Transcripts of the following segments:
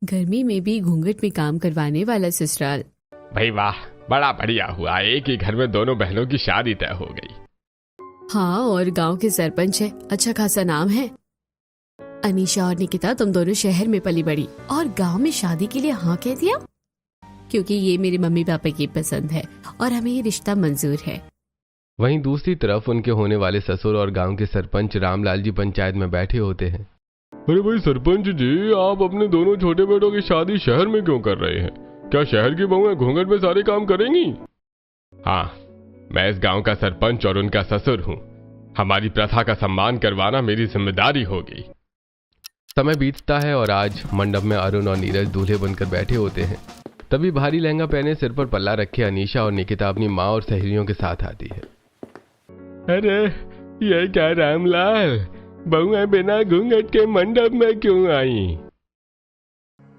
गर्मी में भी घूंघट में काम करवाने वाला ससुराल। भाई वाह, बड़ा बढ़िया हुआ, एक ही घर में दोनों बहनों की शादी तय हो गई। हाँ, और गांव के सरपंच है, अच्छा खासा नाम है। अनीशा और निकिता, तुम दोनों शहर में पली बड़ी और गांव में शादी के लिए हाँ कह दिया, क्योंकि ये मेरे मम्मी पापा की पसंद है और हमें ये रिश्ता मंजूर है। वहीं दूसरी तरफ उनके होने वाले ससुर और गांव के सरपंच रामलाल जी पंचायत में बैठे होते हैं। अरे भाई सरपंच जी, आप अपने दोनों छोटे बेटों की शादी शहर में क्यों कर रहे हैं? क्या शहर की बहुएं घूंघट में सारे काम करेंगी? हाँ, मैं इस गांव का सरपंच और उनका ससुर हूँ। हमारी प्रथा का सम्मान करवाना मेरी जिम्मेदारी होगी। समय बीतता है और आज मंडप में अरुण और नीरज दूल्हे बनकर बैठे होते हैं। तभी भारी लहंगा पहने, सिर पर पल्ला रखे अनीशा और निकिता अपनी माँ और सहेलियों के साथ आती है। अरे ये क्या रामलाल, बहुएं बिना घूंघट के मंडप में क्यों आई?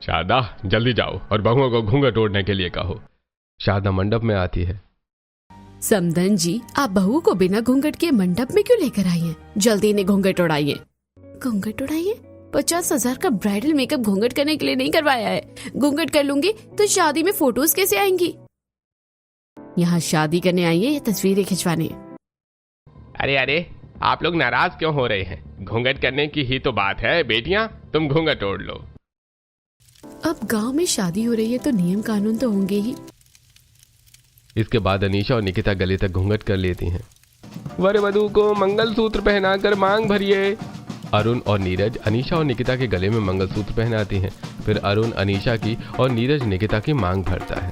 शारदा, जल्दी जाओ और बहुओं को घूंघट ओढ़ने के लिए कहो। शारदा मंडप में आती है। समधन जी, आप बहू को बिना घूंघट के मंडप में क्यों लेकर आई हैं? जल्दी इन्हें घूंघट उड़ाइए। घूंघट उड़ाइए? 50,000 का ब्राइडल मेकअप घूंघट करने के लिए नहीं करवाया है। घूंघट कर लूंगी तो शादी में फोटोज कैसे आएंगी? यहाँ शादी करने आई है या तस्वीरें खिंचवाने? अरे अरे, आप लोग नाराज क्यों हो रहे हैं? घूंघट करने की ही तो बात है। बेटियां, तुम घूंघट ओढ़ लो। अब गांव में शादी हो रही है तो नियम कानून तो होंगे ही। इसके बाद अनीशा और निकिता गले तक घूंघट कर लेती हैं। वर वधू को मंगलसूत्र पहनाकर मांग भरिए। अरुण और नीरज अनीशा और निकिता के गले में मंगलसूत्र पहनाती हैं। फिर अरुण अनीशा की और नीरज निकिता की मांग भरता है।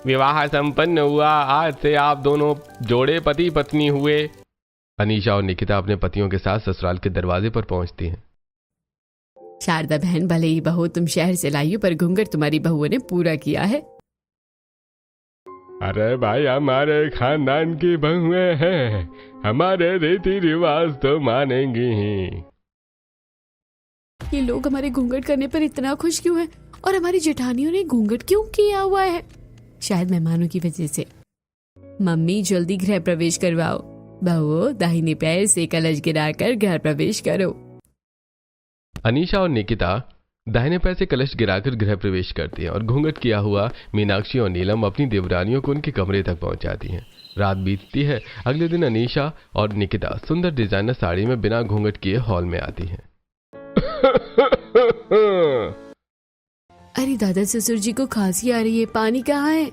विवाह संपन्न हुआ, आज से आप दोनों जोड़े पति पत्नी हुए। अनीशा और निकिता अपने पतियों के साथ ससुराल के दरवाजे पर पहुंचती हैं। शारदा बहन, भले ही बहू तुम शहर से लाई हो, पर घूंघट तुम्हारी बहुओं ने पूरा किया है। अरे भाई, हमारे खानदान की बहुएं हैं, हमारे रीति रिवाज तो मानेंगी ही। ये लोग हमारे घूंघट करने पर इतना खुश क्यों हैं? और हमारी जेठानियों ने घूंघट क्यों किया हुआ है? शायद मेहमानों की वजह से। मम्मी, जल्दी गृह प्रवेश करवाओ। बहू, दाहिने पैर से कलश गिराकर गृह प्रवेश करो। अनीशा और निकिता दाहिने पैर से कलश गिराकर गृह प्रवेश करती हैं और घूंघट किया हुआ मीनाक्षी और नीलम अपनी देवरानियों को उनके कमरे तक पहुंचाती हैं। रात बीतती है। अगले दिन अनीशा और निकिता सुंदर डिजाइनर साड़ी में बिना घूंघट किए हॉल में आती हैं। अरे दादा, ससुर जी को खांसी आ रही है, पानी कहाँ है?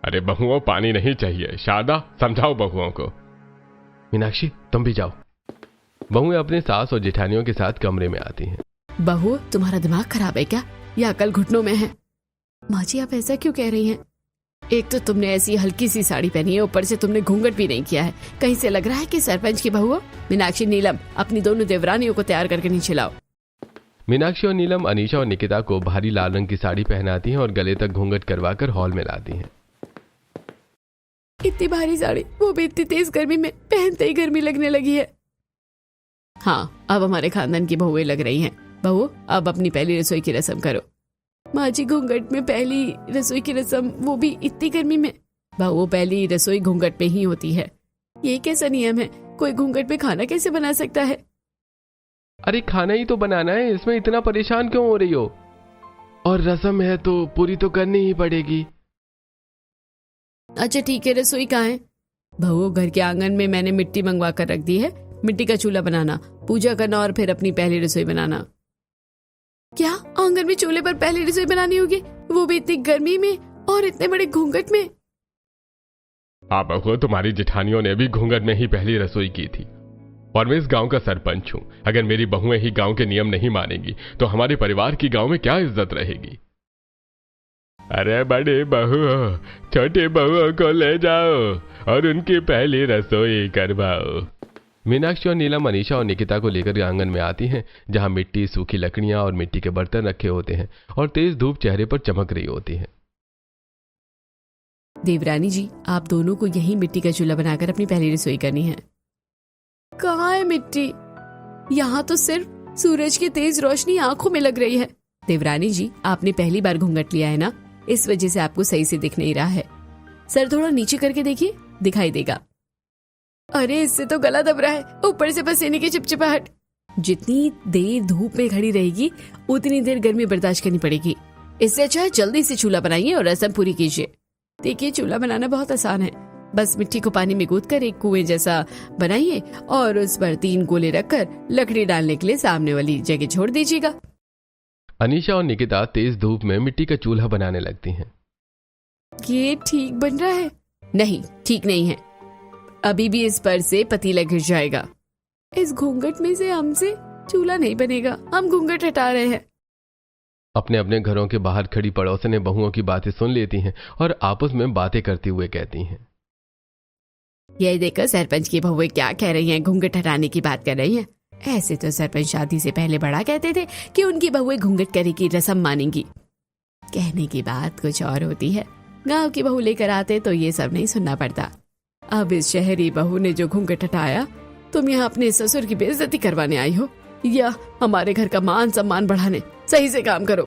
अरे बहुओं, पानी नहीं चाहिए। शारदा, समझाओ बहुओं को। मीनाक्षी, तुम भी जाओ। बहुएं अपने सास और जेठानियों के साथ कमरे में आती हैं। बहू, तुम्हारा दिमाग खराब है क्या, या अकल घुटनों में है? माँ जी, आप ऐसा क्यों कह रही हैं? एक तो तुमने ऐसी हल्की सी साड़ी पहनी है, ऊपर से तुमने घूंघट भी नहीं किया है। कहीं से लग रहा है कि सरपंच की बहू हो। मीनाक्षी, नीलम, अपनी दोनों देवरानियों को तैयार करके नीचे लाओ। मीनाक्षी और नीलम अनीशा और निकिता को भारी लाल रंग की साड़ी पहनाती हैं और गले तक घूंघट करवाकर हॉल में लाती हैं। इतनी भारी साड़ी, वो भी इतनी तेज गर्मी में, पहनते ही गर्मी लगने लगी है। हाँ, अब हमारे खानदान की बहुएं लग रही हैं। बहू, अब अपनी पहली रसोई की रस्म करो। माँ जी, घूंघट में पहली रसोई की रस्म, वो भी इतनी गर्मी में? बहू, पहली रसोई घूंघट में ही होती है। ये कैसा नियम है? कोई घूंघट में खाना कैसे बना सकता है? अरे खाना ही तो बनाना है, इसमें इतना परेशान क्यों हो रही हो? और रस्म है तो पूरी तो करनी ही पड़ेगी। अच्छा ठीक है, रसोई कहाँ है? बहू, घर के आंगन में मैंने मिट्टी मंगवा कर रख दी है। मिट्टी का चूल्हा बनाना, पूजा करना और फिर अपनी पहली रसोई बनाना। क्या आंगन में चूल्हे पर पहली रसोई बनानी होगी, वो भी इतनी गर्मी में और इतने बड़े घूंघट में? हाँ बहू, तुम्हारी जेठानियों ने भी घूंघट में ही पहली रसोई की थी। और मैं इस गांव का सरपंच हूं। अगर मेरी बहुएं ही गांव के नियम नहीं मानेंगी तो हमारे परिवार की गांव में क्या इज्जत रहेगी? अरे बड़े बहू, छोटे बहुओं को ले जाओ और उनकी पहली रसोई करवाओ। मीनाक्षी और नीलम अनीशा और निकिता को लेकर आंगन में आती हैं, जहां मिट्टी, सूखी लकड़ियां और मिट्टी के बर्तन रखे होते हैं और तेज धूप चेहरे पर चमक रही होती है। देवरानी जी, आप दोनों को यही मिट्टी का चूल्हा बनाकर अपनी पहली रसोई करनी है। कहाँ है मिट्टी? यहाँ तो सिर्फ सूरज की तेज रोशनी आंखों में लग रही है। देवरानी जी, आपने पहली बार घूंघट लिया है ना, इस वजह से आपको सही से दिख नहीं रहा है। सर थोड़ा नीचे करके देखिए, दिखाई देगा। अरे इससे तो गला दब रहा है, ऊपर से पसीने की चिपचिपाहट। जितनी देर धूप में खड़ी रहेगी उतनी देर गर्मी बर्दाश्त करनी पड़ेगी। इससे अच्छा है जल्दी से चूल्हा बनाइए और रसम पूरी कीजिए। देखिए चूल्हा बनाना बहुत आसान है, बस मिट्टी को पानी में गूंथ कर एक कुएं जैसा बनाइए और उस पर 3 गोले रखकर लकड़ी डालने के लिए सामने वाली जगह छोड़ दीजिएगा। अनीशा और निकिता तेज धूप में मिट्टी का चूल्हा बनाने लगती हैं। ये ठीक बन रहा है? नहीं, ठीक नहीं है। अभी भी इस पर से पतीला गिर जाएगा। इस घूंघट में से हमसे चूल्हा नहीं बनेगा। हम घूंघट हटा रहे हैं। अपने अपने घरों के बाहर खड़ी पड़ोसने बहुओं की बातें सुन लेती हैं और आपस में बातें करते हुए कहती हैं, यही देखकर सरपंच की बहुएं क्या कह रही हैं, घूंघट हटाने की बात कर रही हैं। ऐसे तो सरपंच शादी से पहले बड़ा कहते थे कि उनकी बहुएं घूंघट करे की रस्म मानेंगी। कहने की बात कुछ और होती है। गांव की बहू लेकर आते तो ये सब नहीं सुनना पड़ता। अब इस शहरी बहू ने जो घूंघट हटाया, तुम यहाँ अपने ससुर की बेइज्जती करवाने आई हो या हमारे घर का मान सम्मान बढ़ाने? सही से काम करो।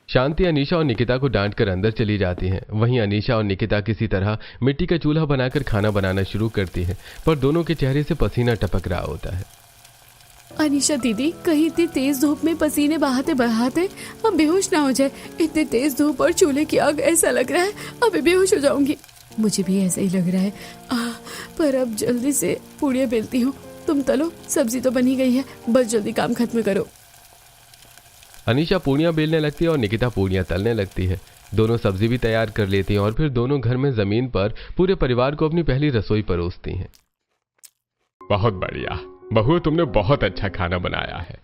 शांति अनीशा और निकिता को डांटकर अंदर चली जाती हैं। वहीं अनीशा और निकिता किसी तरह मिट्टी का चूल्हा बनाकर खाना बनाना शुरू करती हैं, पर दोनों के चेहरे से पसीना टपक रहा होता है। अनीशा दीदी, कहीं इतनी तेज धूप में पसीने बहाते बहाते हम बेहोश ना हो जाए। इतनी तेज धूप और चूल्हे की आग, ऐसा लग रहा है अभी बेहोश हो जाऊंगी। मुझे भी ऐसा ही लग रहा है। पर अब जल्दी से पूड़ियाँ बेलती हूँ। तुम तलो, सब्जी तो बनी गई है, बस जल्दी काम खत्म करो। अनीशा पूड़ियाँ बेलने लगती है और निकिता पूड़ियाँ तलने लगती है। दोनों सब्जी भी तैयार कर लेती हैं और फिर दोनों घर में जमीन पर पूरे परिवार को अपनी पहली रसोई परोसती हैं। बहुत बढ़िया बहू, तुमने बहुत अच्छा खाना बनाया है।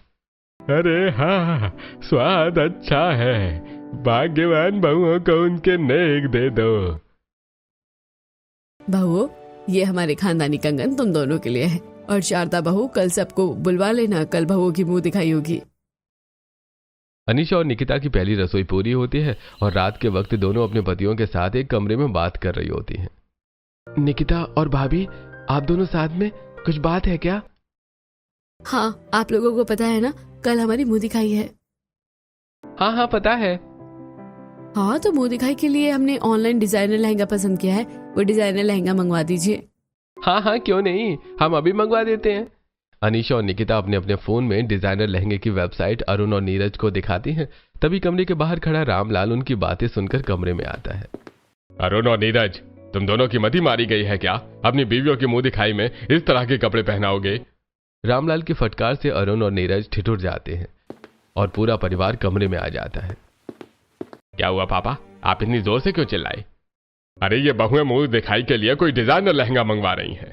अरे हाँ, स्वाद अच्छा है। भाग्यवान बहुओं को उनके नेक दे दो। बहू, ये हमारे खानदानी कंगन तुम दोनों के लिए है। और शारदा बहू, कल सबको बुलवा लेना, कल बहुओं की मुंह दिखाई होगी। अनीशा और निकिता की पहली रसोई पूरी होती है और रात के वक्त दोनों अपने पतियों के साथ एक कमरे में बात कर रही होती हैं। निकिता और भाभी, आप दोनों साथ में कुछ बात है क्या? हाँ, आप लोगों को पता है ना, कल हमारी मुंह दिखाई है। हाँ पता है। हाँ, तो मुंह दिखाई के लिए हमने ऑनलाइन डिजाइनर लहंगा पसंद किया है। वो डिजाइनर लहंगा मंगवा दीजिए। हाँ क्यों नहीं, हम अभी मंगवा देते हैं। अनीशा और निकिता अपने अपने फोन में डिजाइनर लहंगे की वेबसाइट अरुण और नीरज को दिखाती हैं। तभी कमरे के बाहर खड़ा रामलाल उनकी बातें सुनकर कमरे में आता है। अरुण और नीरज, तुम दोनों की मति मारी गई है क्या? अपनी बीवियों की मुंह दिखाई में इस तरह के कपड़े पहनाओगे? रामलाल की फटकार से अरुण और नीरज ठिठुर जाते हैं और पूरा परिवार कमरे में आ जाता है। क्या हुआ पापा, आप इतनी जोर से क्यों चिल्लाए? अरे ये बहुएं मुंह दिखाई के लिए कोई डिजाइनर लहंगा मंगवा रही हैं।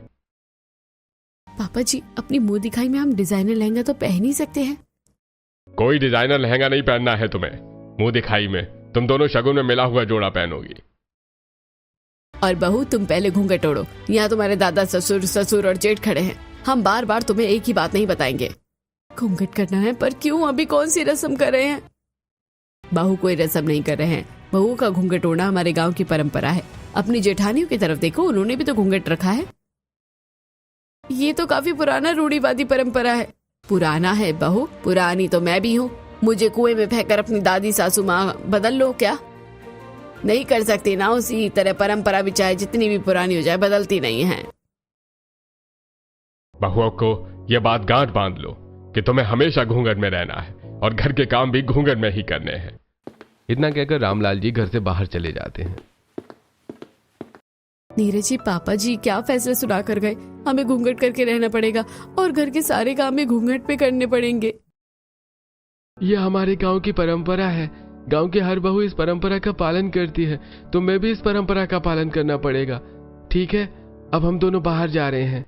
पापा जी, अपनी मुंह दिखाई में हम डिजाइनर लहंगा तो पहन ही सकते हैं। कोई डिजाइनर लहंगा नहीं पहनना है तुम्हें। मुंह दिखाई में तुम दोनों शगुन में मिला हुआ जोड़ा पहनोगी। और बहू, तुम पहले घूंघट ओढ़ो। यहाँ तुम्हारे दादा ससुर और जेठ खड़े हैं। हम बार बार तुम्हें एक ही बात नहीं बताएंगे। घूंघट करना है, पर क्यों? अभी कौन सी रस्म कर रहे हैं? बहू कोई रस्म नहीं कर रहे हैं। बहू का घूंघट ओढ़ना हमारे गांव की परंपरा है। अपनी जेठानियों की तरफ देखो, उन्होंने भी तो घूंघट रखा है। ये तो काफी पुराना रूढ़िवादी परंपरा है। पुराना है बहू, पुरानी तो मैं भी हूँ। मुझे कुएं में फेंककर अपनी दादी सासू माँ बदल लो क्या? नहीं कर सकती ना। उसी तरह परंपरा भी चाहे जितनी भी पुरानी हो जाए बदलती नहीं है। बहुओं को यह बात गांठ बांध लो कि तुम्हें हमेशा घूंघट में रहना है और घर के काम भी घूंघट में ही करने हैं। इतना कहकर रामलाल जी घर से बाहर चले जाते हैं। नीरज जी, पापा जी क्या फैसला सुना कर गए? हमें घूंघट करके रहना पड़ेगा और घर के सारे काम में घूंघट पे करने पड़ेंगे। ये हमारे गांव की परंपरा है। गांव की हर बहू इस परंपरा का पालन करती है, तो मैं भी इस परंपरा का पालन करना पड़ेगा। ठीक है, अब हम दोनों बाहर जा रहे हैं।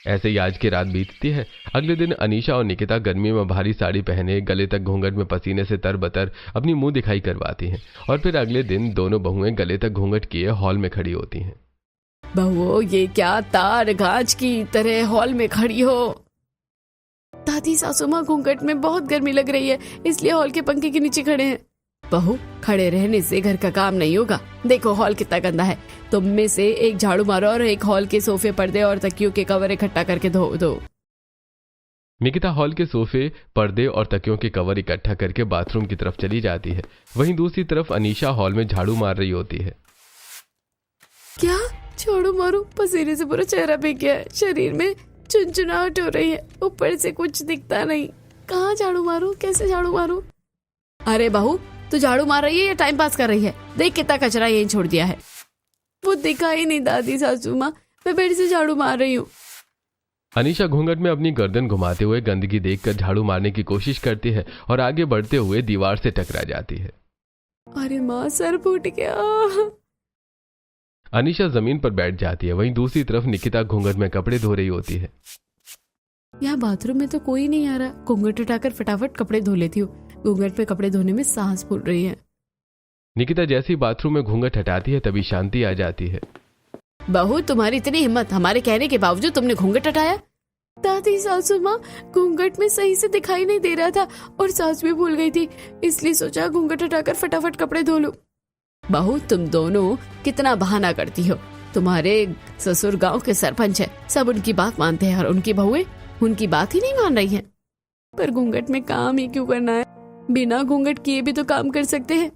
ऐसे ही आज की रात बीतती है। अगले दिन अनीशा और निकिता गर्मी में भारी साड़ी पहने गले तक घूंघट में पसीने से तरबतर अपनी मुंह दिखाई करवाती हैं और फिर अगले दिन दोनों बहुएं गले तक घूंघट किए हॉल में खड़ी होती हैं। बहुओं, ये क्या तार गाछ की तरह हॉल में खड़ी हो? दादी सासू माँ, घूंघट में बहुत गर्मी लग रही है, इसलिए हॉल के पंखे के नीचे खड़े हैं। बहू, खड़े रहने से घर का काम नहीं होगा। देखो हॉल कितना गंदा है। तुम में से एक झाड़ू मारो और एक हॉल के सोफे, पर्दे और तकियों के कवर इकट्ठा करके धो दो। निकिता हॉल के सोफे, पर्दे और तकियों के कवर इकट्ठा करके बाथरूम की तरफ चली जाती है। वहीं दूसरी तरफ अनीशा हॉल में झाड़ू मार रही होती है। क्या झाड़ू मारू? पसीने से पूरा चेहरा भीग गया है। शरीर में चुनचुनाहट हो रही है, ऊपर से कुछ दिखता नहीं। कहाँ झाड़ू मारूं, कैसे झाड़ू मारूं? अरे बहू, तू झाड़ू मार रही है या टाइम पास कर रही है? देख कितना कचरा यहीं छोड़ दिया है। वो दिखाई नहीं दादी सासू माँ, मैं फिर से झाड़ू मार रही हूँ। अनीशा घूंघट में अपनी गर्दन घुमाते हुए गंदगी देखकर झाड़ू मारने की कोशिश करती है और आगे बढ़ते हुए दीवार से टकरा जाती है। अरे माँ, सर फूट गया। अनीशा जमीन पर बैठ जाती है। वहीं दूसरी तरफ निकिता घूंघट में कपड़े धो रही होती है। यहाँ बाथरूम में तो कोई नहीं आ रहा। घूंघट उठाकर फटाफट कपड़े धो लेती हूँ। घूंघट पे कपड़े धोने में सांस फूल रही है। निकिता जैसी बाथरूम में घूंघट हटाती है तभी शांति आ जाती है। बहू, तुम्हारी इतनी हिम्मत, हमारे कहने के बावजूद तुमने घूंघट हटाया? दादी सासू माँ, घूंघट में सही से दिखाई नहीं दे रहा था और सांस भी भूल गई थी, इसलिए सोचा घूंघट हटाकर फटाफट कपड़े धो लूं। बहू, तुम दोनों कितना बहाना करती हो। तुम्हारे ससुर गांव के सरपंच है, सब उनकी बात मानते हैं और उनकी बहुएं उनकी बात ही नहीं मान रही हैं। पर घूंघट में काम ही क्यों करना है? बिना घूंघट किए भी तो काम कर सकते हैं।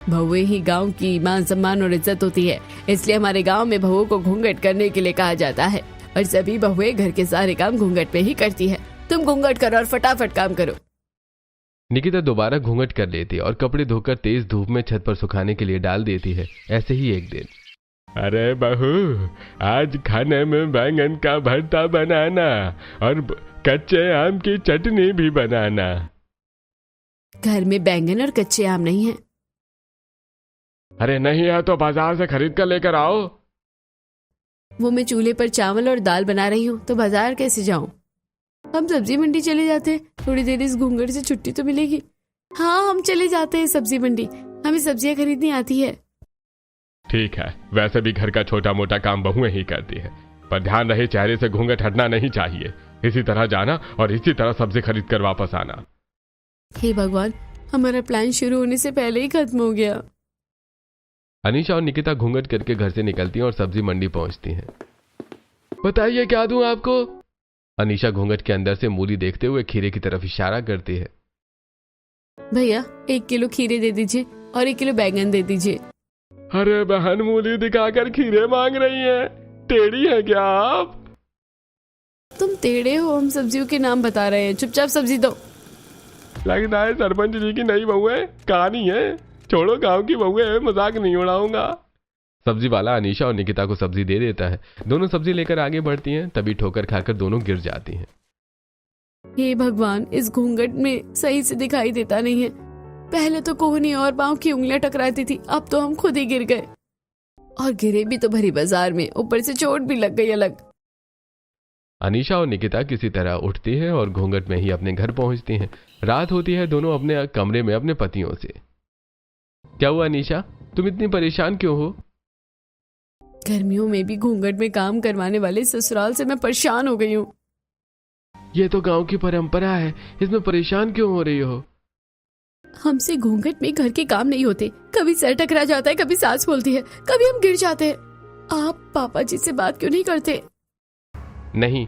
बहुएं ही गांव की मान सम्मान और इज्जत होती है, इसलिए हमारे गांव में बहुओं को घूंघट करने के लिए कहा जाता है और सभी बहुएं घर के सारे काम घूंघट पे ही करती है। तुम घूंघट करो और फटाफट काम करो। निकिता दोबारा घूंघट कर लेती है और कपड़े धोकर तेज धूप में छत पर सुखाने के लिए डाल देती है। ऐसे ही एक दिन, अरे बहू, आज खाने में बैंगन का भरता बनाना और कच्चे आम की चटनी भी बनाना। घर में बैंगन और कच्चे आम नहीं है। अरे नहीं है तो बाजार से खरीद कर लेकर आओ। वो मैं चूल्हे पर चावल और दाल बना रही हूँ, तो बाजार कैसे जाऊँ? हम सब्जी मंडी चले जाते हैं, थोड़ी देर इस घूंघट से छुट्टी तो मिलेगी। हाँ, हम चले जाते हैं सब्जी मंडी, हमें सब्जियाँ खरीदनी आती है। ठीक है, वैसे भी घर का छोटा मोटा काम बहुएं ही करती है, पर ध्यान रहे चेहरे से घूंघट हटना नहीं चाहिए। इसी तरह जाना और इसी तरह सब्जी खरीद कर वापस आना। हे भगवान, हमारा प्लान शुरू होने से पहले ही खत्म हो गया। अनीशा और निकिता घूंघट करके घर से निकलती हैं और सब्जी मंडी पहुंचती हैं। बताइए क्या दूं आपको? अनीशा घूंघट के अंदर से मूली देखते हुए खीरे की तरफ इशारा करती है। भैया, 1 किलो खीरे दे दीजिए और 1 किलो बैंगन दे दीजिए। अरे बहन, मूली दिखाकर खीरे मांग रही है, टेढ़ी है क्या आप? तुम टेढ़े हो, हम सब्जियों के नाम बता रहे हैं, चुपचाप सब्जी दो। लगता है सरपंच जी की नई बहू है, कहानी है। छोड़ो, गांव की बहू है, मजाक नहीं उड़ाऊंगा। सब्जी वाला अनीशा और निकिता को सब्जी दे देता है। दोनों सब्जी लेकर आगे बढ़ती हैं, तभी ठोकर खाकर दोनों गिर जाती हैं। हे भगवान, इस घूंघट में सही से दिखाई देता नहीं है। पहले तो कोहनी और पांव की उंगलियां टकराती थी, अब तो हम खुद ही गिर गए, और गिरे भी तो भरी बाजार में, ऊपर से चोट भी लग गई अलग। अनीशा और निकिता किसी तरह उठती हैं और घूंघट में ही अपने घर पहुंचती हैं। रात होती है, दोनों अपने कमरे में अपने पतियों से। क्या हुआ अनीशा, तुम इतनी परेशान क्यों हो? गर्मियों में भी घूंघट में काम करवाने वाले ससुराल से मैं परेशान हो गई हूँ। ये तो गांव की परंपरा है, इसमें परेशान क्यों हो रही हो? हमसे घूंघट में घर के काम नहीं होते। कभी सर टकरा जाता है, कभी सांस फूलती है, कभी हम गिर जाते हैं। आप पापा जी से बात क्यों नहीं करते? नहीं,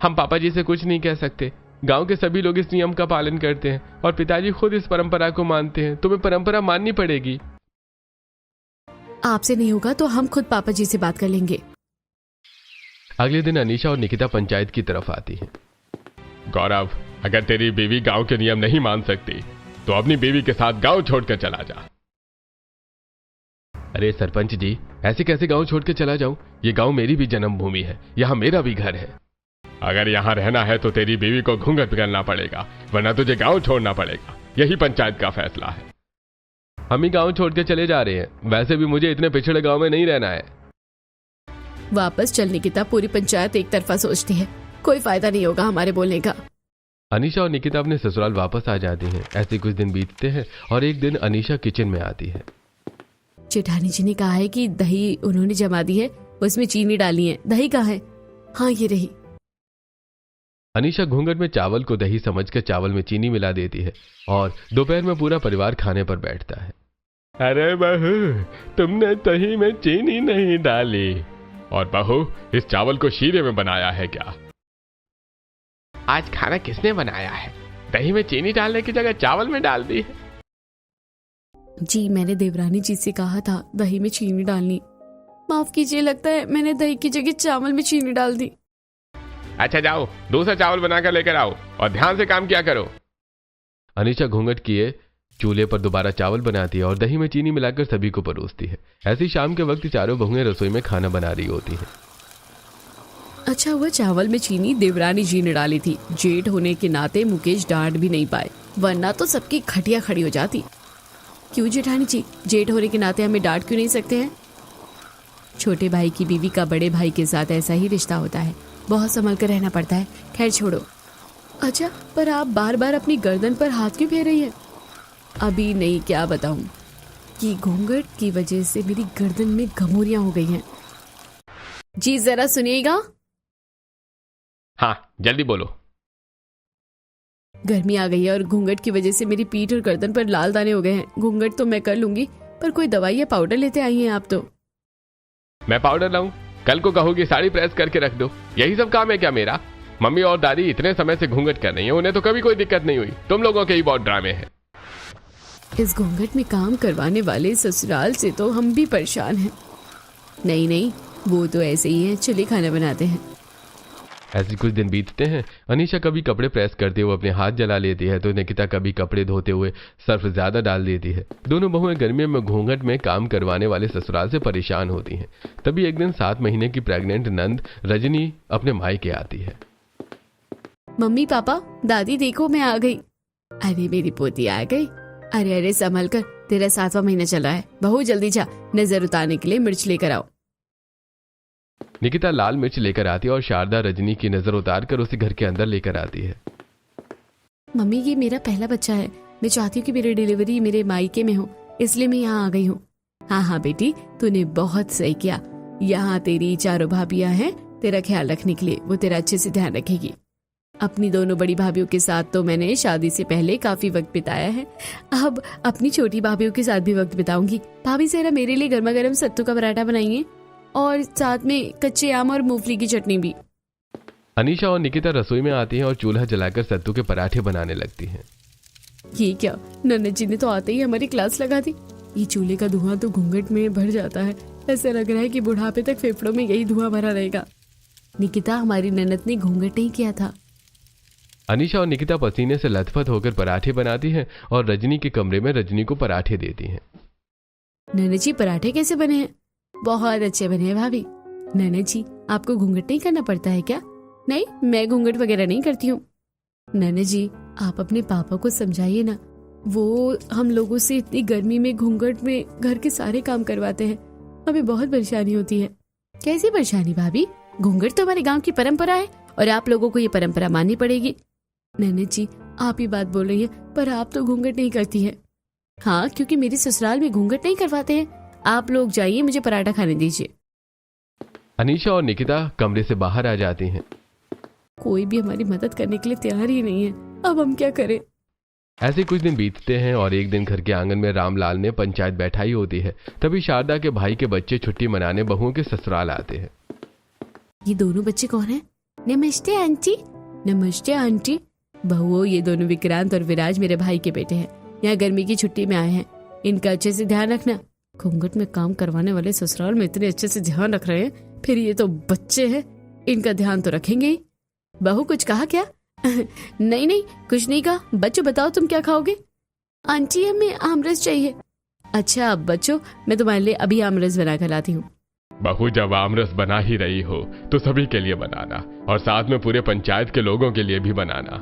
हम पापा जी से कुछ नहीं कह सकते। गांव के सभी लोग इस नियम का पालन करते हैं और पिताजी खुद इस परंपरा को मानते हैं। तुम्हें परंपरा माननी पड़ेगी। आपसे नहीं होगा तो हम खुद पापा जी से बात कर लेंगे। अगले दिन अनीशा और निकिता पंचायत की तरफ आती हैं। गौरव, अगर तेरी बीवी गांव के नियम नहीं मान सकती तो अपनी बीवी के साथ गांव छोड़कर चला जा। अरे सरपंच जी, ऐसे कैसे गांव छोड़ के चला जाऊं? ये गांव मेरी भी जन्मभूमि है, यहाँ मेरा भी घर है। अगर यहाँ रहना है तो तेरी बीवी को घूंघट करना पड़ेगा, वरना तुझे गांव छोड़ना पड़ेगा। यही पंचायत का फैसला है। हम ही गांव छोड़ के चले जा रहे हैं। वैसे भी मुझे इतने पिछड़े गांव में नहीं रहना है। वापस चलने की तब पूरी पंचायत एक तरफा सोचती है, कोई फायदा नहीं होगा हमारे बोलने का। अनीशा और निकिता अपने ससुराल वापस आ जाती हैं। ऐसे कुछ दिन बीतते हैं और एक दिन अनीशा किचन में आती है। जेठानी जी ने कहा है कि दही उन्होंने जमा दी है, उसमें चीनी डाली है। दही कहाँ है? हाँ, ये रही। अनीशा घूंघट में चावल को दही समझकर चावल में चीनी मिला देती है और दोपहर में पूरा परिवार खाने पर बैठता है। अरे बहू, तुमने दही में चीनी नहीं डाली। और बहू, इस चावल को शीरे में बनाया है क्या? आज खाना किसने बनाया है? दही में चीनी डालने की जगह चावल में डाल दी है। जी, मैंने देवरानी जी से कहा था दही में चीनी डालनी। माफ कीजिए, लगता है मैंने दही की जगह चावल में चीनी डाल दी। अच्छा जाओ, दूसरा चावल बनाकर लेकर आओ और ध्यान से काम किया करो। अनीशा घूंघट किए चूल्हे पर दोबारा चावल बनाती है और दही में चीनी मिलाकर सभी को परोसती है। ऐसी शाम के वक्त चारों बहुएं रसोई में खाना बना रही होती हैं। अच्छा हुआ चावल में चीनी देवरानी जी ने डाली थी। जेठ होने के नाते मुकेश डांट भी नहीं पाए, वरना तो सबकी खटिया खड़ी हो जाती। क्यों जेठानी जी, जेठ होने के नाते हमें डांट क्यों नहीं सकते हैं? छोटे भाई की बीवी का बड़े भाई के साथ ऐसा ही रिश्ता होता है, बहुत संभल कर रहना पड़ता है। खैर छोड़ो। अच्छा, पर आप बार बार अपनी गर्दन पर हाथ क्यों फेर रही है? अभी नहीं, क्या बताऊं कि घूंघट की वजह से मेरी गर्दन में घमोरियां हो गई हैं। जी जरा सुनिएगा। हाँ जल्दी बोलो। गर्मी आ गई है और घूंघट की वजह से मेरी पीठ और गर्दन पर लाल दाने हो गए हैं। घूंघट तो मैं कर लूंगी, पर कोई दवाई या पाउडर लेते आई हैं आप तो। मैं पाउडर लाऊं? कल को कहोगी साड़ी प्रेस करके रख दो, यही सब काम है क्या मेरा? मम्मी और दादी इतने समय से घूंघट कर रही है, उन्हें तो कभी कोई दिक्कत नहीं हुई। तुम लोगों के ही बहुत ड्रामे हैं। इस घूंघट में काम करवाने वाले ससुराल से तो हम भी परेशान हैं। नहीं नहीं, वो तो ऐसे ही है, चलिए खाना बनाते हैं। ऐसे कुछ दिन बीतते हैं। अनीशा कभी कपड़े प्रेस करते हुए अपने हाथ जला लेती है तो निकिता कभी कपड़े धोते हुए सर्फ ज्यादा डाल देती है। दोनों बहुएं गर्मियों में घूंघट में काम करवाने वाले ससुराल से परेशान होती हैं। तभी एक दिन 7 महीने की प्रेग्नेंट नंद रजनी अपने मायके आती है। मम्मी पापा दादी देखो मैं आ गई। अरे मेरी पोती आ गई। अरे अरे संभल कर, तेरा 7वां महीना चल रहा है। बहू जल्दी जा, नजर उतारने के लिए मिर्च लेकर आओ। निकिता लाल मिर्च लेकर आती है और शारदा रजनी की नजर उतार कर उसे घर के अंदर लेकर आती है। मम्मी ये मेरा पहला बच्चा है, मैं चाहती हूँ कि मेरी डिलीवरी मेरे मायके में हो, इसलिए मैं यहाँ आ गई हूँ। हाँ हाँ बेटी, तूने बहुत सही किया। यहाँ तेरी 4 भाभियाँ हैं तेरा ख्याल रखने के लिए, वो तेरा अच्छे से ध्यान रखेगी। अपनी दोनों बड़ी भाभियों के साथ तो मैंने शादी से पहले काफी वक्त बिताया है, अब अपनी छोटी भाभियों के साथ भी वक्त बिताऊंगी। भाभी जरा मेरे लिए गर्मा गर्म सत्तू का पराठा बनाइए और साथ में कच्चे आम और मूंगफली की चटनी भी। अनीशा और निकिता रसोई में आती हैं और चूल्हा जलाकर सत्तू के पराठे बनाने लगती हैं। ये क्या, नन्नत जी ने तो आते ही हमारी क्लास लगा दी। ये चूल्हे का धुआं तो घूंघट में भर जाता है, ऐसा लग रहा है कि बुढ़ापे तक फेफड़ों में यही धुआं भरा रहेगा। निकिता, हमारी नन्नत ने घूंघट नहीं किया था। अनीशा और निकिता पसीने से लथपथ होकर पराठे बनाती हैं और रजनी के कमरे में रजनी को पराठे देती हैं। नन्नत जी पराठे कैसे बने हैं? बहुत अच्छे बने हैं भाभी। नन्नत जी, आपको घूंघट नहीं करना पड़ता है क्या? नहीं, मैं घूंघट वगैरह नहीं करती हूँ। नन्नत जी, आप अपने पापा को समझाइए ना, वो हम लोगों से इतनी गर्मी में घूंघट में घर के सारे काम करवाते हैं, हमें बहुत परेशानी होती है। कैसी परेशानी भाभी? घूंघट तो हमारे गांव की परंपरा है और आप लोगों को ये परंपरा माननी पड़ेगी। नन्नत जी, आप ही बात बोल रही है, पर आप तो घूंघट नहीं करती है। हाँ, क्योंकि मेरे ससुराल में घूंघट नहीं करवाते हैं। आप लोग जाइए, मुझे पराठा खाने दीजिए। अनीशा और निकिता कमरे से बाहर आ जाती हैं। कोई भी हमारी मदद करने के लिए तैयार ही नहीं है, अब हम क्या करें? ऐसे कुछ दिन बीतते हैं और एक दिन घर के आंगन में रामलाल ने पंचायत बैठाई होती है। तभी शारदा के भाई के बच्चे छुट्टी मनाने बहुओं के ससुराल आते हैं। ये दोनों बच्चे कौन हैं? नमस्ते आंटी। नमस्ते आंटी। बहुओं, ये दोनों विक्रांत और विराज मेरे भाई के बेटे हैं, यहाँ गर्मी की छुट्टी में आए हैं। इनका अच्छे से ध्यान रखना। घूंघट में काम करवाने वाले ससुराल में इतने अच्छे से ध्यान रख रहे हैं, फिर ये तो बच्चे हैं, इनका ध्यान तो रखेंगे ही। बहू कुछ कहा क्या? नहीं नहीं, कुछ नहीं कहा। बच्चों बताओ तुम क्या खाओगे? आंटी हमें आमरस चाहिए। अच्छा बच्चों, मैं तुम्हारे लिए अभी आमरस बना कर लाती हूँ। बहू, जब आमरस बना ही रही हो तो सभी के लिए बनाना और साथ में पूरे पंचायत के लोगों के लिए भी बनाना।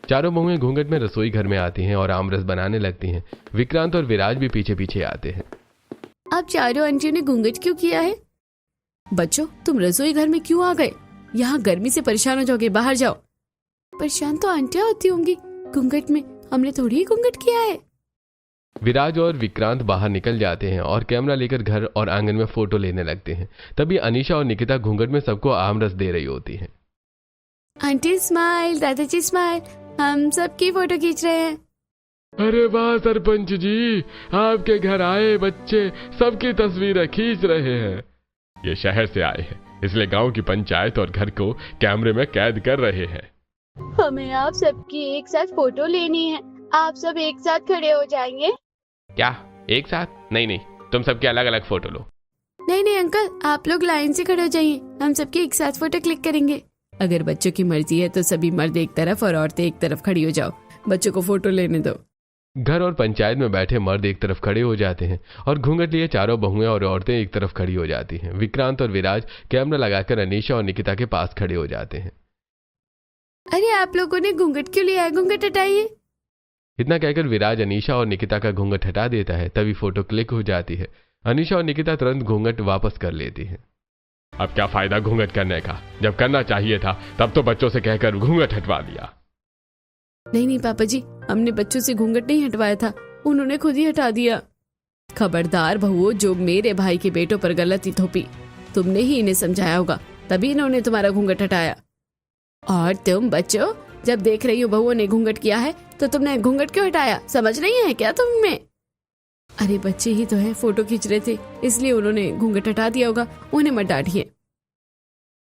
चारों बहुएं घूंघट में रसोई घर में आती हैं और आमरस बनाने लगती हैं। विक्रांत और विराज भी पीछे पीछे आते हैं। आप चारों आंटियों ने घूंघट क्यों किया है? बच्चों, तुम रसोई घर में क्यों आ गए? यहाँ गर्मी से परेशान हो जाओगे, बाहर जाओ। परेशान तो आंटियां होती होंगी घूंघट में, हमने थोड़ी ही घूंघट किया है। विराज और विक्रांत बाहर निकल जाते हैं और कैमरा लेकर घर और आंगन में फोटो लेने लगते हैं। तभी अनीशा और निकिता घूंघट में सबको आमरस दे रही होती हैं। आंटी स्माइल, दादाजी स्माइल, हम सबकी फोटो खींच रहे हैं। अरे वाह सरपंच जी, आपके घर आए बच्चे सबकी तस्वीरें खींच रहे हैं। ये शहर से आए हैं, इसलिए गांव की पंचायत और घर को कैमरे में कैद कर रहे हैं। हमें आप सबकी एक साथ फोटो लेनी है, आप सब एक साथ खड़े हो जाएंगे? क्या एक साथ? नहीं नहीं, तुम सबके अलग अलग फोटो लो। नहीं नहीं अंकल, आप लोग लाइन से खड़े हो जाइए, हम सबके एक साथ फोटो क्लिक करेंगे। अगर बच्चों की मर्जी है तो सभी मर्द एक तरफ और औरतें एक तरफ खड़ी हो जाओ, बच्चों को फोटो लेने दो। घर और पंचायत में बैठे मर्द एक तरफ खड़े हो जाते हैं और घूंघट लिए चारों बहुएं और औरतें एक तरफ खड़ी हो जाती हैं। विक्रांत और विराज कैमरा लगाकर अनीशा और निकिता के पास खड़े हो जाते हैं। अरे आप लोगों ने घूंघट क्यों लिया है? घूंघट हटाइए। इतना कहकर विराज अनीशा और निकिता का घूंघट हटा देता है। तभी फोटो क्लिक हो जाती है। अनीशा और निकिता तुरंत घूंघट वापस कर लेती है। अब क्या फायदा घूंघट करने का, जब करना चाहिए था तब तो बच्चों से कहकर घूंघट हटवा दिया। नहीं पापा जी, हमने बच्चों से घूंघट नहीं हटवाया था, उन्होंने खुद ही हटा दिया। खबरदार बहुओं, जो मेरे भाई के बेटों पर गलती थोपी, तुमने ही इन्हें समझाया होगा, तभी इन्होंने तुम्हारा घूंघट हटाया। और तुम बच्चों, जब देख रही हो बहुओं ने घूंघट किया है तो तुमने घूंघट क्यों हटाया? समझ नहीं है क्या तुम में? अरे बच्चे ही तो है, फोटो खींच रहे थे इसलिए उन्होंने घूंघट हटा दिया होगा, उन्हें मत डांटिए।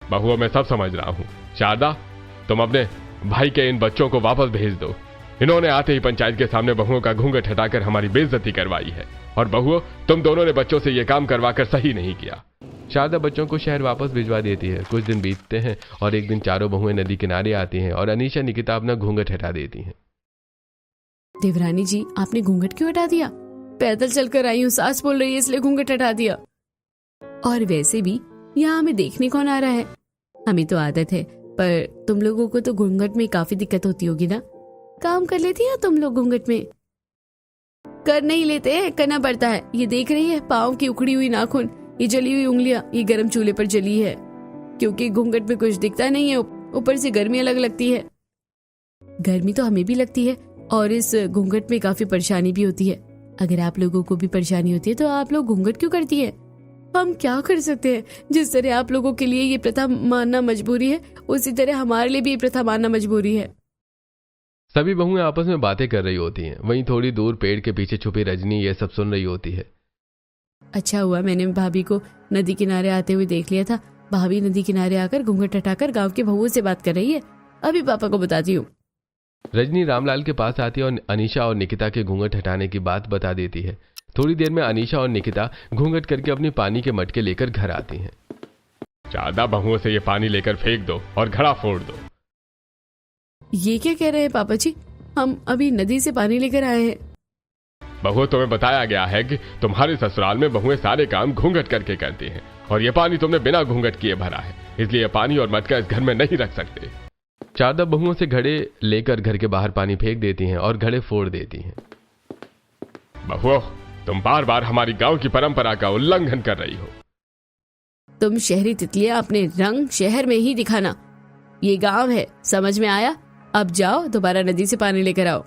बहुओं, मैं सब समझ रहा हूँ। शारदा, तुम अपने भाई के इन बच्चों को वापस भेज दो। इन्होंने आते ही पंचायत के सामने बहुओं का घूंघट हटाकर हमारी बेइज्जती करवाई है। और बहुओं, तुम दोनों ने बच्चों से यह काम करवाकर सही नहीं किया। शारदा बच्चों को शहर वापस भिजवा देती है। कुछ दिन बीतते हैं और एक दिन चारों बहुएं नदी किनारे आती हैं और अनीशा निकिता अपना घूंघट हटा देती हैं। देवरानी जी, आपने घूंघट क्यों हटा दिया? पैदल चलकर आई हूँ, सास बोल रही है इसलिए घूंघट हटा दिया। और वैसे भी यहाँ हमें देखने कौन आ रहा है? हमें तो आदत है, पर तुम लोगों को तो घूंघट में काफी दिक्कत होती होगी ना? काम कर लेती है तुम लोग घूंघट में? कर नहीं लेते हैं, करना पड़ता है। ये देख रही है पाँव की उखड़ी हुई नाखून, ये जली हुई उंगलियां, ये गर्म चूल्हे पर जली है, क्योंकि घूंघट में कुछ दिखता नहीं है, ऊपर से गर्मी अलग लगती है। गर्मी तो हमें भी लगती है और इस घूंघट में काफी परेशानी भी होती है। अगर आप लोगों को भी परेशानी होती है तो आप लोग घूंघट क्यों करती है? हम क्या कर सकते हैं? जिस तरह आप लोगों के लिए ये प्रथा मानना मजबूरी है, उसी तरह हमारे लिए भी ये प्रथा मानना मजबूरी है। सभी बहुएं आपस में बातें कर रही होती हैं। वहीं थोड़ी दूर पेड़ के पीछे छुपी रजनी ये सब सुन रही होती है। अच्छा हुआ मैंने भाभी को नदी किनारे आते हुए देख लिया था। भाभी नदी किनारे आकर घूंघट हटाकर गांव के बहुओं से बात कर रही है। अभी पापा को बताती हूँ। रजनी रामलाल के पास आती है और अनीशा और निकिता के घूंघट हटाने की बात बता देती है। थोड़ी देर में अनीशा और निकिता घूंघट करके अपनी पानी के मटके लेकर घर आती हैं। ज्यादा बहुओं से ये पानी लेकर फेंक दो और घड़ा फोड़ दो। ये क्या कह रहे हैं पापा जी? हम अभी नदी से पानी लेकर आए हैं। बहुओं, तुम्हें बताया गया है कि तुम्हारे ससुराल में बहुएं सारे काम घूंघट करके करती हैं और ये पानी तुमने बिना घूंघट किए भरा है, इसलिए पानी और मटका इस घर में नहीं रख सकते। शारदा बहुओं से घड़े लेकर घर के बाहर पानी फेंक देती हैं और घड़े फोड़ देती हैं। बहुओं, तुम बार बार हमारी गांव की परंपरा का उल्लंघन कर रही हो। तुम शहरी तितलियां अपने रंग शहर में ही दिखाना, ये गांव है, समझ में आया? अब जाओ दोबारा नदी से पानी लेकर आओ।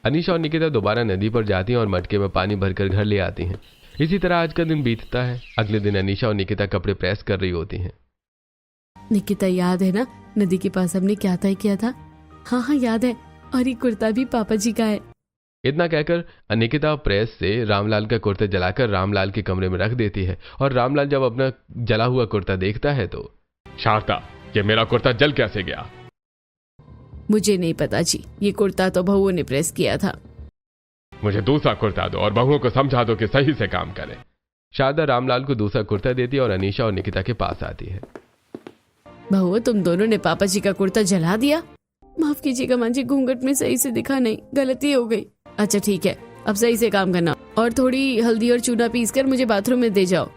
अनीशा और निकिता दोबारा नदी पर जाती हैं और मटके में पानी भरकर घर ले आती हैं। इसी तरह आज का दिन बीतता है। अगले दिन अनीशा और निकिता कपड़े प्रेस कर रही होती हैं। निकिता, याद है ना नदी के पास हमने क्या तय किया था? हाँ याद है, और ये कुर्ता भी पापा जी का है। इतना कहकर निकिता प्रेस से रामलाल का कुर्ता जलाकर रामलाल के कमरे में रख देती है और रामलाल जब अपना जला हुआ कुर्ता देखता है तो, शारदा, ये मेरा कुर्ता जल कैसे गया? मुझे नहीं पता जी, ये कुर्ता तो बहुओं ने प्रेस किया था। मुझे दूसरा कुर्ता दो और बहुओं को समझा दो कि सही से काम करें। शारदा रामलाल को दूसरा कुर्ता देती है और अनीशा और निकिता के पास आती है। बहुओं, तुम दोनों ने पापा जी का कुर्ता जला दिया। माफ कीजिएगा मां जी, घूंघट में सही से दिखा नहीं, गलती हो गई। अच्छा ठीक है, अब सही से काम करना और थोड़ी हल्दी और चूना पीसकर मुझे बाथरूम में दे जाओ।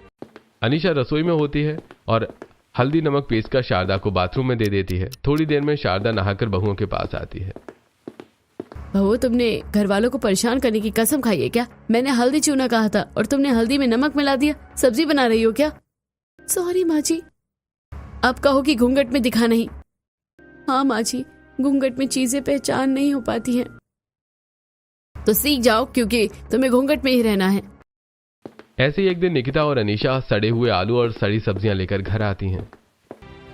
अनीशा रसोई में होती है और हल्दी नमक पीसकर शारदा को बाथरूम में दे देती है। थोड़ी देर में शारदा नहाकर बहुओं के पास आती है। बहुओं, तुमने घर वालों को परेशान करने की कसम खाई है क्या? मैंने हल्दी चूना कहा था और तुमने हल्दी में नमक मिला दिया। सब्जी बना रही हो क्या? सॉरी माँ जी। अब कहो कि घूंघट में दिखा नहीं। हाँ माँ जी, घूंघट में चीजें पहचान नहीं हो पाती हैं। तो सीख जाओ, क्योंकि तुम्हें घूंघट में ही रहना है। ऐसे ही एक दिन निकिता और अनीशा सड़े हुए आलू और सड़ी सब्जियां लेकर घर आती हैं।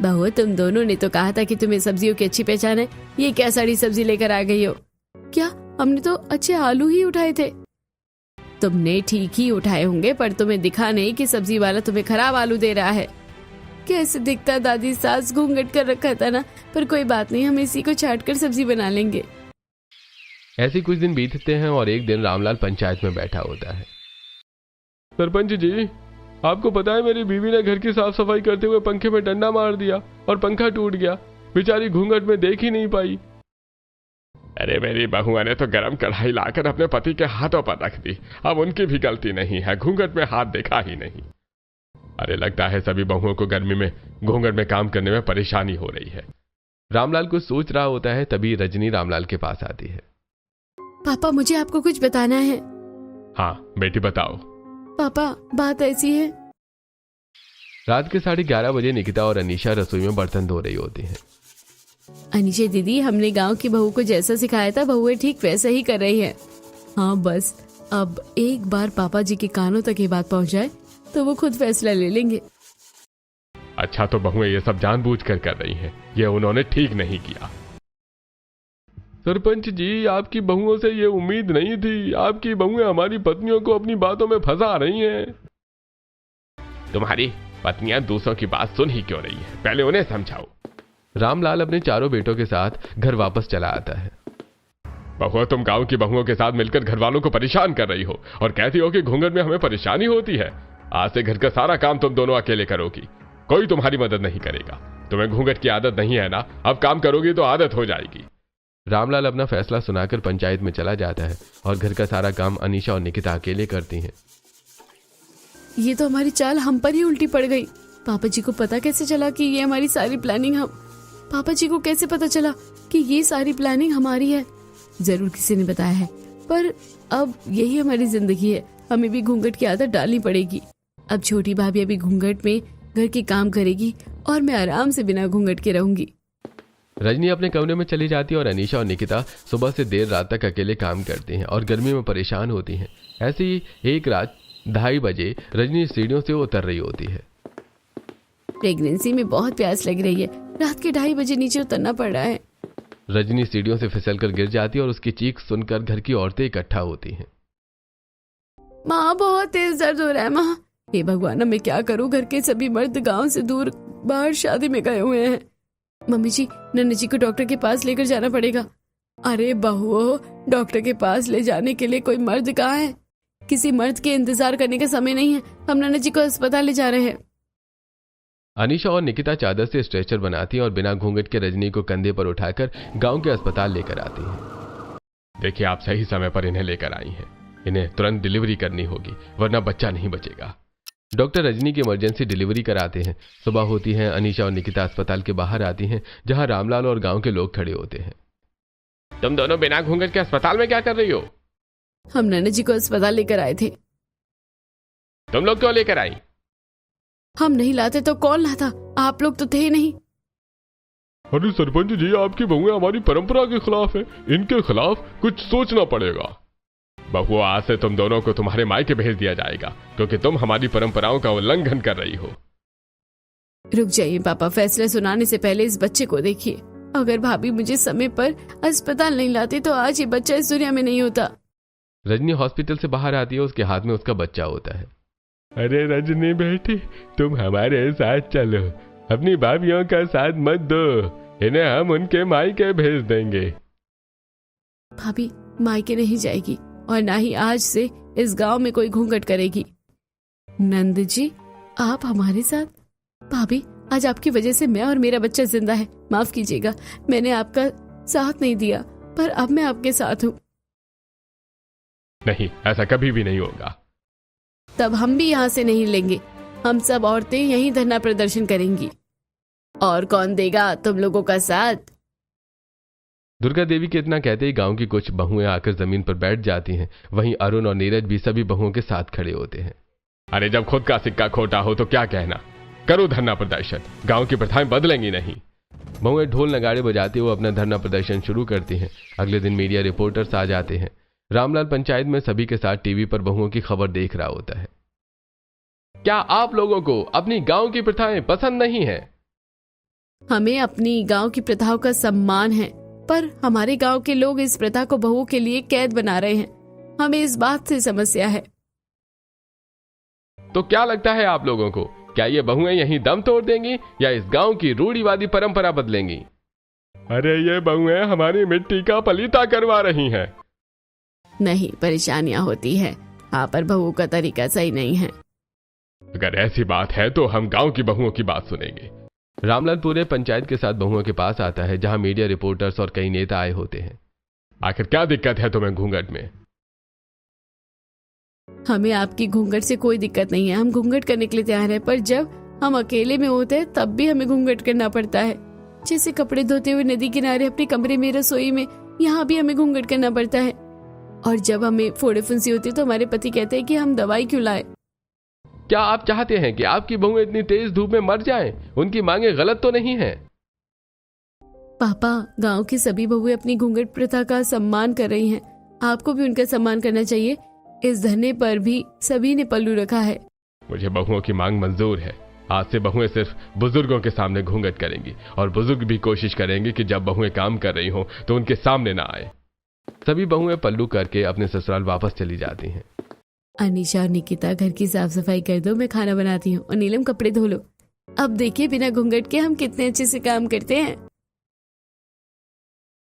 बहु, तुम दोनों ने तो कहा था कि तुम्हें सब्जियों की अच्छी पहचान है, ये क्या सड़ी सब्जी लेकर आ गई हो? क्या, हमने तो अच्छे आलू ही उठाए थे। तुमने ठीक ही उठाए होंगे, पर तुम्हें दिखा नहीं कि सब्जी वाला तुम्हें खराब आलू दे रहा है। कैसे दिखता दादी, सास घूंघट कर रखा था ना, पर कोई बात नहीं, हम इसी को छाट कर सब्जी बना लेंगे। ऐसे कुछ दिन बीतते हैं और एक दिन रामलाल पंचायत में बैठा होता है। सरपंच जी, आपको पता है मेरी बीवी ने घर की साफ सफाई करते हुए पंखे में डंडा मार दिया और पंखा टूट गया। बेचारी घूंघट में देख ही नहीं पाई। अरे मेरी बहुआ ने तो गरम कढ़ाई लाकर अपने पति के हाथों पर रख दी। अब उनकी भी गलती नहीं है, घूंघट में हाथ देखा ही नहीं। अरे लगता है सभी बहुओं को गर्मी में घूंघट में काम करने में परेशानी हो रही है। रामलाल कुछ सोच रहा होता है, तभी रजनी रामलाल के पास आती है। पापा मुझे आपको कुछ बताना है। हाँ बेटी बताओ। पापा बात ऐसी है। रात के 11:30 बजे निकिता और अनीशा रसोई में बर्तन धो रही होती हैं। अनीशा दीदी, हमने गांव की बहू को जैसा सिखाया था बहुएं ठीक वैसा ही कर रही है। हाँ बस अब एक बार पापा जी के कानों तक ये बात पहुंच जाए तो वो खुद फैसला ले लेंगे। अच्छा तो बहुएं ये सब जानबूझकर कर रही हैं, ये उन्होंने ठीक नहीं किया। सरपंच जी, आपकी बहुओं से ये उम्मीद नहीं थी। आपकी बहुएं हमारी पत्नियों को अपनी बातों में फंसा रही हैं। तुम्हारी पत्नियां दूसरों की बात सुन ही क्यों रही है, पहले उन्हें समझाओ। रामलाल अपने चारों बेटों के साथ घर वापस चला आता है। बहुआ, तुम गांव की बहुओं के साथ मिलकर घर वालों को परेशान कर रही हो और कहती हो कि घूंघट में हमें परेशानी होती है। आज से घर का सारा काम तुम दोनों अकेले करोगी, कोई तुम्हारी मदद नहीं करेगा। तुम्हें घूंघट की आदत नहीं है ना, अब काम करोगी तो आदत हो जाएगी। रामलाल अपना फैसला सुनाकर पंचायत में चला जाता है और घर का सारा काम अनीशा और निकिता अकेले करती हैं। ये तो हमारी चाल हम पर ही उल्टी पड़ गई। पापा जी को पता कैसे चला कि ये हमारी सारी प्लानिंग पापा जी को कैसे पता चला कि ये सारी प्लानिंग हमारी है? जरूर किसी ने बताया है, पर अब यही हमारी जिंदगी है, हमें भी घूंघट की आदत डालनी पड़ेगी। अब छोटी भाभी अभी घूंघट में घर के काम करेगी और मैं आराम से बिना घूंघट के रहूंगी। रजनी अपने कमरे में चली जाती है और अनीशा और निकिता सुबह से देर रात तक अकेले काम करती हैं और गर्मी में परेशान होती हैं। ऐसे ही एक रात 2:30 बजे रजनी सीढ़ियों से उतर रही होती है। प्रेगनेंसी में बहुत प्यास लग रही है, रात के 2:30 बजे नीचे उतरना पड़ रहा है। रजनी सीढ़ियों से फिसलकर गिर जाती है और उसकी चीख सुनकर घर की औरतें इकट्ठा होती हैं। माँ बहुत तेज दर्द हो रहा है माँ। हे भगवान, मैं क्या करूँ, घर के सभी मर्द गांव से दूर बाहर शादी में गए हुए हैं। मम्मी जी, नन्नू जी को डॉक्टर के पास लेकर जाना पड़ेगा। अरे बहुओं, डॉक्टर के पास ले जाने के लिए कोई मर्द कहाँ है? किसी मर्द के इंतजार करने का समय नहीं है, हम नन्नू जी को अस्पताल ले जा रहे हैं। अनीशा और निकिता चादर से स्ट्रेचर बनाती हैं और बिना घूंघट के रजनी को कंधे पर उठाकर गांव के अस्पताल लेकर आती हैं। देखिए, आप सही समय पर इन्हें लेकर आई हैं। इन्हें तुरंत डिलीवरी करनी होगी, वरना बच्चा नहीं बचेगा। डॉक्टर रजनी की इमरजेंसी डिलीवरी कराते हैं। सुबह होती है, अनीशा और निकिता अस्पताल के बाहर आती हैं, जहां रामलाल और गांव के लोग खड़े होते हैं। तुम दोनों बिना घूंघट के अस्पताल में क्या कर रही हो? हम नन्नू जी को अस्पताल लेकर आए थे। तुम लोग क्यों लेकर आई? हम नहीं लाते तो कौन लाता? आप लोग तो थे नहीं। अरे सरपंच जी, आपकी बहुएं हमारी परंपरा के खिलाफ है, इनके खिलाफ कुछ सोचना पड़ेगा। बहुआ, आज से तुम दोनों को तुम्हारे मायके भेज दिया जाएगा, क्योंकि तुम हमारी परंपराओं का उल्लंघन कर रही हो। रुक जाइए पापा, फैसला सुनाने से पहले इस बच्चे को देखिए। अगर भाभी मुझे समय पर अस्पताल नहीं लाती तो आज ये बच्चा इस दुनिया में नहीं होता। रजनी हॉस्पिटल से बाहर आती है, उसके हाथ में उसका बच्चा होता है। अरे रजनी बेटी, तुम हमारे साथ चलो, अपनी भाभियों का साथ मत दो, इन्हें हम उनके मायके भेज देंगे। भाभी मायके नहीं जाएगी और ना ही आज से इस गांव में कोई घूंघट करेगी। नंद जी, आप हमारे साथ। भाभी, आज आपकी वजह से मैं और मेरा बच्चा जिंदा है। माफ कीजिएगा, मैंने आपका साथ नहीं दिया, पर अब मैं आपके साथ हूँ। नहीं, ऐसा कभी भी नहीं होगा। तब हम भी यहाँ से नहीं लेंगे। हम सब औरतें यहीं धरना प्रदर्शन करेंगी। और कौन देगा तुम लोगों का साथ? दुर्गा देवी के इतना कहते ही गांव की कुछ बहुएं आकर जमीन पर बैठ जाती हैं। वहीं अरुण और नीरज भी सभी बहुओं के साथ खड़े होते हैं। अरे जब खुद का सिक्का खोटा हो तो क्या कहना, करो धरना प्रदर्शन, गांव की प्रथाएं बदलेंगी नहीं। बहुएं ढोल नगाड़े बजाते हुए अपना धरना प्रदर्शन शुरू करती हैं। अगले दिन मीडिया रिपोर्टर्स आ जाते हैं। रामलाल पंचायत में सभी के साथ टीवी पर बहुओं की खबर देख रहा होता है। क्या आप लोगों को अपनी गांव की प्रथाएं पसंद नहीं है? हमें अपनी गांव की प्रथाओं का सम्मान है, पर हमारे गांव के लोग इस प्रथा को बहुओं के लिए कैद बना रहे हैं। हमें इस बात से समस्या है। तो क्या लगता है आप लोगों को, क्या ये बहुएं यहीं दम तोड़ देंगी या इस गांव की रूढ़िवादी परंपरा बदलेंगी? अरे ये बहुएं हमारी मिट्टी का पलीता करवा रही हैं। नहीं, परेशानियां होती है। हाँ, पर बहुओं का तरीका सही नहीं है। अगर ऐसी बात है तो हम गांव की बहुओं की बात सुनेंगे। रामलाल पूरे पंचायत के साथ बहुओं के पास आता है, जहां मीडिया रिपोर्टर्स और कई नेता आए होते हैं। आखिर क्या दिक्कत है तुम्हें घूंघट में? हमें आपकी घूंघट से कोई दिक्कत नहीं है, हम घूंघट करने के लिए तैयार हैं, पर जब हम अकेले में होते हैं तब भी हमें घूंघट करना पड़ता है। जैसे कपड़े धोते हुए नदी किनारे, अपने कमरे में, रसोई में, यहाँ भी हमें घूंघट करना पड़ता है। और जब हमें फोड़े फुंसी होती है तो हमारे पति कहते हैं कि हम दवाई क्यों लाए। क्या आप चाहते हैं कि आपकी बहुएं इतनी तेज धूप में मर जाएं? उनकी मांगे गलत तो नहीं है? पापा, गांव की सभी बहुएं अपनी घूंघट प्रथा का सम्मान कर रही हैं, आपको भी उनका सम्मान करना चाहिए। इस धरने पर भी सभी ने पल्लू रखा है। मुझे बहुओं की मांग मंजूर है। आज से बहुएं सिर्फ बुजुर्गों के सामने घूंघट करेंगी और बुजुर्ग भी कोशिश करेंगे कि जब बहुएं काम कर रही हों तो उनके सामने ना आए। सभी बहुएं पल्लू करके अपने ससुराल वापस चली जाती हैं। अनीशा और निकिता, घर की साफ सफाई कर दो, मैं खाना बनाती हूँ, और नीलम कपड़े धो लो। अब देखिए बिना घूंघट के हम कितने अच्छे से काम करते हैं।